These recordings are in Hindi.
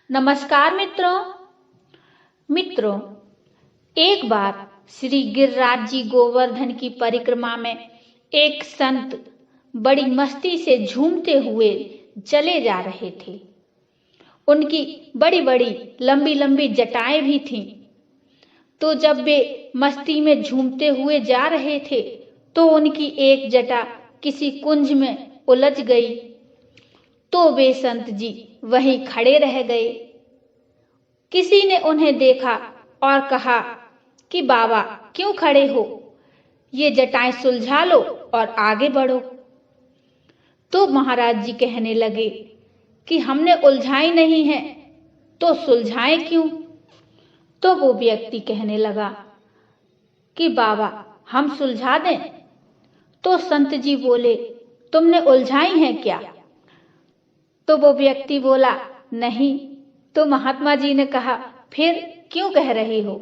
नमस्कार मित्रों, एक बार श्री गिरिराज जी गोवर्धन की परिक्रमा में एक संत बड़ी मस्ती से झूमते हुए चले जा रहे थे। उनकी बड़ी बड़ी लंबी लंबी जटाएं भी थीं। तो जब वे मस्ती में झूमते हुए जा रहे थे तो उनकी एक जटा किसी कुंज में उलझ गई। तो वे संत जी वहीं खड़े रह गए। किसी ने उन्हें देखा और कहा कि बाबा क्यों खड़े हो, ये जटाएं सुलझा लो और आगे बढ़ो। तो महाराज जी कहने लगे कि हमने उलझाई नहीं है तो सुलझाएं क्यों। तो वो व्यक्ति कहने लगा कि बाबा हम सुलझा दें। तो संत जी बोले, तुमने उलझाई हैं क्या? तो वो व्यक्ति बोला, नहीं। तो महात्मा जी ने कहा, फिर क्यों कह रहे हो?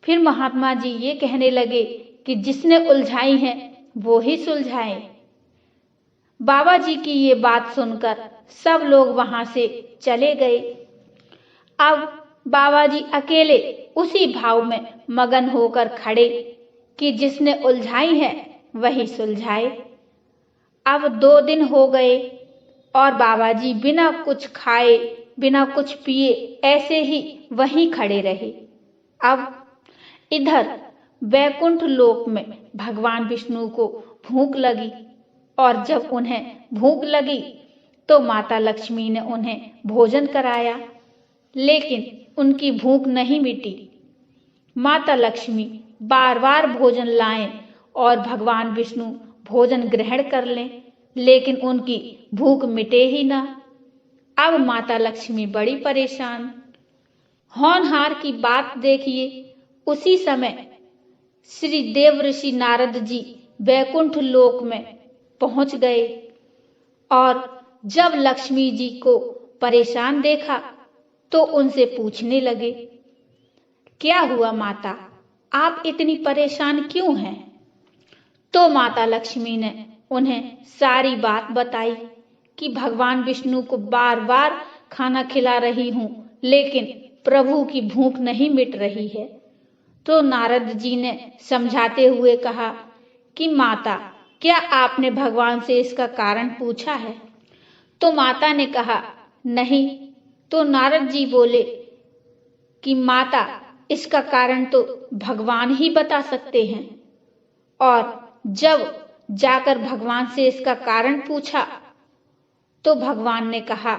फिर महात्मा जी ये कहने लगे कि जिसने उलझाई है वो ही सुलझाए। बाबा जी की ये बात सुनकर सब लोग वहां से चले गए। अब बाबा जी अकेले उसी भाव में मगन होकर खड़े कि जिसने उलझाई है वही सुलझाए। अब 2 दिन हो गए और बाबा जी बिना कुछ खाए बिना कुछ पिए ऐसे ही वहीं खड़े रहे। अब इधर वैकुंठ लोक में भगवान विष्णु को भूख लगी और जब उन्हें भूख लगी तो माता लक्ष्मी ने उन्हें भोजन कराया, लेकिन उनकी भूख नहीं मिटी। माता लक्ष्मी बार बार भोजन लाएं और भगवान विष्णु भोजन ग्रहण कर लें, लेकिन उनकी भूख मिटे ही ना। अब माता लक्ष्मी बड़ी परेशान। होनहार की बात देखिए, उसी समय श्री देवर्षि नारद जी वैकुंठ लोक में पहुंच गए और जब लक्ष्मी जी को परेशान देखा तो उनसे पूछने लगे, क्या हुआ माता, आप इतनी परेशान क्यों हैं? तो माता लक्ष्मी ने उन्हें सारी बात बताई कि भगवान विष्णु को बार बार खाना खिला रही हूं, लेकिन प्रभु की भूख नहीं मिट रही है। तो नारद जी ने समझाते हुए कहा कि माता, क्या आपने भगवान से इसका कारण पूछा है? तो माता ने कहा, नहीं। तो नारद जी बोले कि माता, इसका कारण तो भगवान ही बता सकते हैं। और जब जाकर भगवान से इसका कारण पूछा तो भगवान ने कहा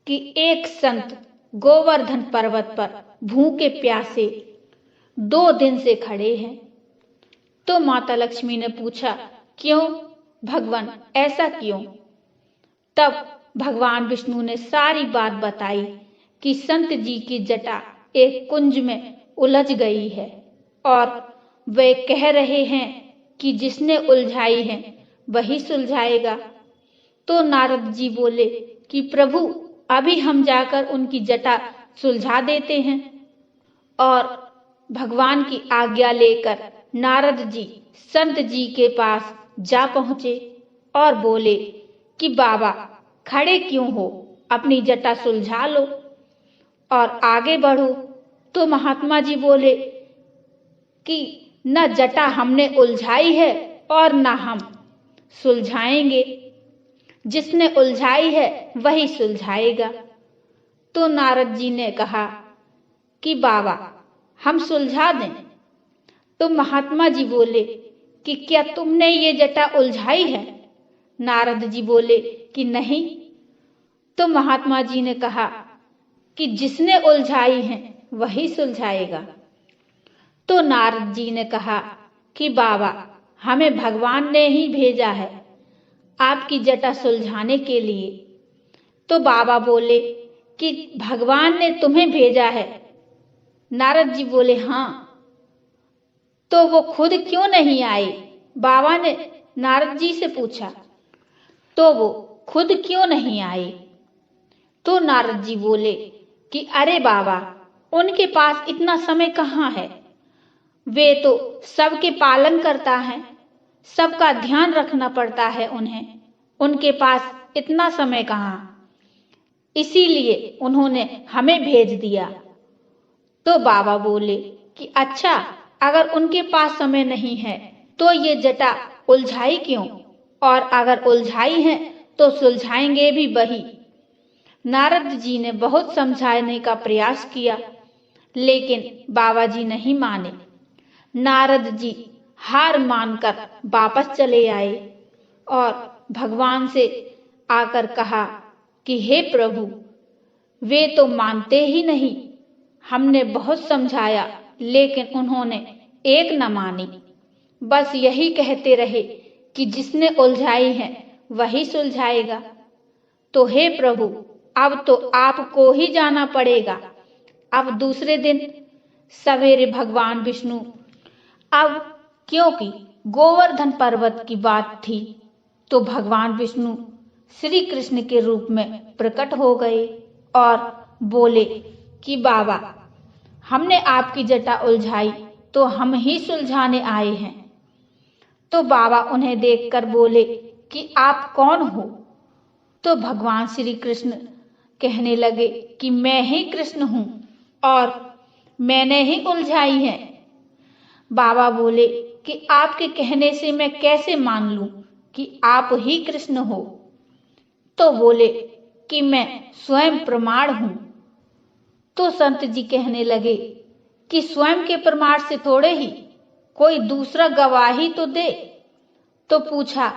कि एक संत गोवर्धन पर्वत पर भूखे प्यासे 2 दिन से खड़े हैं। तो माता लक्ष्मी ने पूछा, क्यों भगवान, ऐसा क्यों? तब भगवान विष्णु ने सारी बात बताई कि संत जी की जटा एक कुंज में उलझ गई है और वे कह रहे हैं कि जिसने उलझाई है वही सुलझाएगा। तो नारद जी बोले कि प्रभु, अभी हम जाकर उनकी जटा सुलझा देते हैं। और भगवान की आज्ञा लेकर नारद जी संत जी के पास जा पहुंचे और बोले कि बाबा खड़े क्यों हो, अपनी जटा सुलझा लो और आगे बढ़ो। तो महात्मा जी बोले कि न जटा हमने उलझाई है और न हम सुलझाएंगे, जिसने उलझाई है वही सुलझाएगा। तो नारद जी ने कहा कि बाबा हम सुलझा दें। तो महात्मा जी बोले कि क्या तुमने ये जटा उलझाई है? नारद जी बोले कि नहीं। तो महात्मा जी ने कहा कि जिसने उलझाई है वही सुलझाएगा। तो नारद जी ने कहा कि बाबा, हमें भगवान ने ही भेजा है आपकी जटा सुलझाने के लिए। तो बाबा बोले कि भगवान ने तुम्हें भेजा है? नारद जी बोले, हाँ। तो वो खुद क्यों नहीं आए? बाबा ने नारद जी से पूछा। तो वो खुद क्यों नहीं आए? तो नारद जी बोले कि अरे बाबा, उनके पास इतना समय कहाँ है, वे तो सबके पालन करता है, सबका ध्यान रखना पड़ता है उन्हें, उनके पास इतना समय कहाँ। इसीलिए उन्होंने हमें भेज दिया। तो बाबा बोले कि अच्छा, अगर उनके पास समय नहीं है तो ये जटा उलझाई क्यों, और अगर उलझाई है तो सुलझाएंगे भी वही। नारद जी ने बहुत समझाने का प्रयास किया, लेकिन बाबा जी नहीं माने। नारद जी हार मानकर वापस चले आए और भगवान से आकर कहा कि हे प्रभु, वे तो मानते ही नहीं। हमने बहुत समझाया लेकिन उन्होंने एक न मानी। बस यही कहते रहे कि जिसने उलझाई है वही सुलझाएगा। तो हे प्रभु, अब तो आपको ही जाना पड़ेगा। अब दूसरे दिन सवेरे भगवान विष्णु, अब क्योंकि गोवर्धन पर्वत की बात थी, तो भगवान विष्णु श्री कृष्ण के रूप में प्रकट हो गए और बोले कि बाबा, हमने आपकी जटा उलझाई तो हम ही सुलझाने आए हैं। तो बाबा उन्हें देखकर बोले कि आप कौन हो? तो भगवान श्री कृष्ण कहने लगे कि मैं ही कृष्ण हूं और मैंने ही उलझाई है। बाबा बोले कि आपके कहने से मैं कैसे मान लूं कि आप ही कृष्ण हो? तो बोले कि मैं स्वयं प्रमाण हूं। तो संत जी कहने लगे कि स्वयं के प्रमाण से थोड़े ही, कोई दूसरा गवाही तो दे। तो पूछा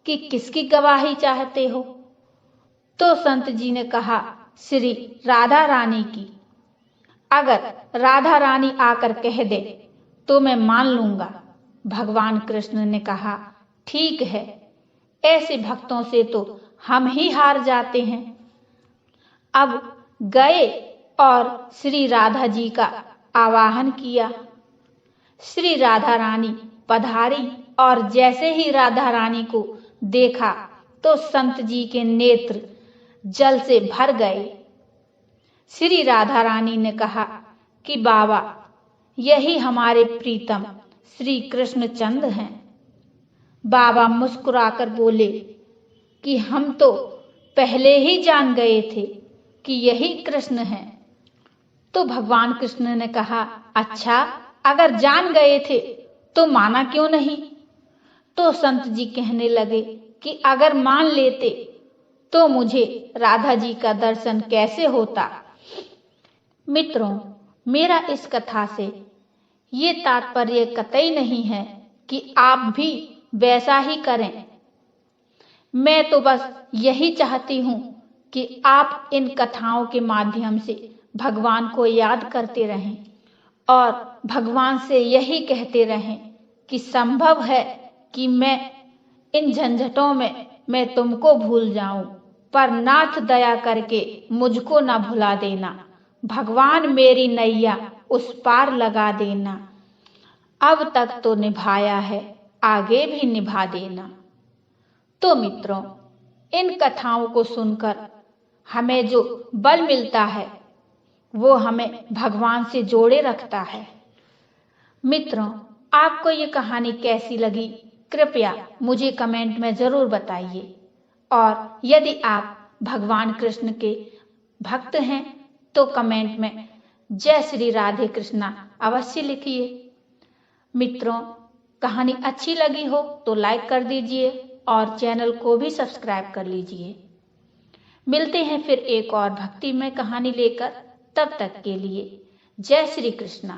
कि किसकी गवाही चाहते हो? तो संत जी ने कहा, श्री राधा रानी की। अगर राधा रानी आकर कह दे तो मैं मान लूंगा। भगवान कृष्ण ने कहा, ठीक है, ऐसे भक्तों से तो हम ही हार जाते हैं। अब गए और श्री राधा जी का आवाहन किया। श्री राधा रानी पधारी और जैसे ही राधा रानी को देखा तो संत जी के नेत्र जल से भर गए। श्री राधा रानी ने कहा कि बाबा, यही हमारे प्रीतम श्री कृष्णचंद हैं। बाबा मुस्कुराकर बोले कि हम तो पहले ही जान गए थे कि यही कृष्ण हैं। तो भगवान कृष्ण ने कहा, अच्छा, अगर जान गए थे तो माना क्यों नहीं? तो संत जी कहने लगे कि अगर मान लेते तो मुझे राधा जी का दर्शन कैसे होता? मित्रों, मेरा इस कथा से ये तात्पर्य कतई नहीं है कि आप भी वैसा ही करें। मैं तो बस यही चाहती हूँ कि आप इन कथाओं के माध्यम से भगवान को याद करते रहें और भगवान से यही कहते रहें कि संभव है कि मैं इन झंझटों में मैं तुमको भूल जाऊं, पर नाथ दया करके मुझको ना भुला देना। भगवान मेरी नैया उस पार लगा देना। अब तक तो निभाया है, आगे भी निभा देना। तो मित्रों, इन कथाओं को सुनकर हमें जो बल मिलता है वो हमें भगवान से जोड़े रखता है। मित्रों, आपको ये कहानी कैसी लगी, कृपया मुझे कमेंट में जरूर बताइए। और यदि आप भगवान कृष्ण के भक्त हैं तो कमेंट में जय श्री राधे कृष्णा अवश्य लिखिए। मित्रों, कहानी अच्छी लगी हो तो लाइक कर दीजिए और चैनल को भी सब्सक्राइब कर लीजिए। मिलते हैं फिर एक और भक्तिमय कहानी लेकर। तब तक के लिए जय श्री कृष्णा।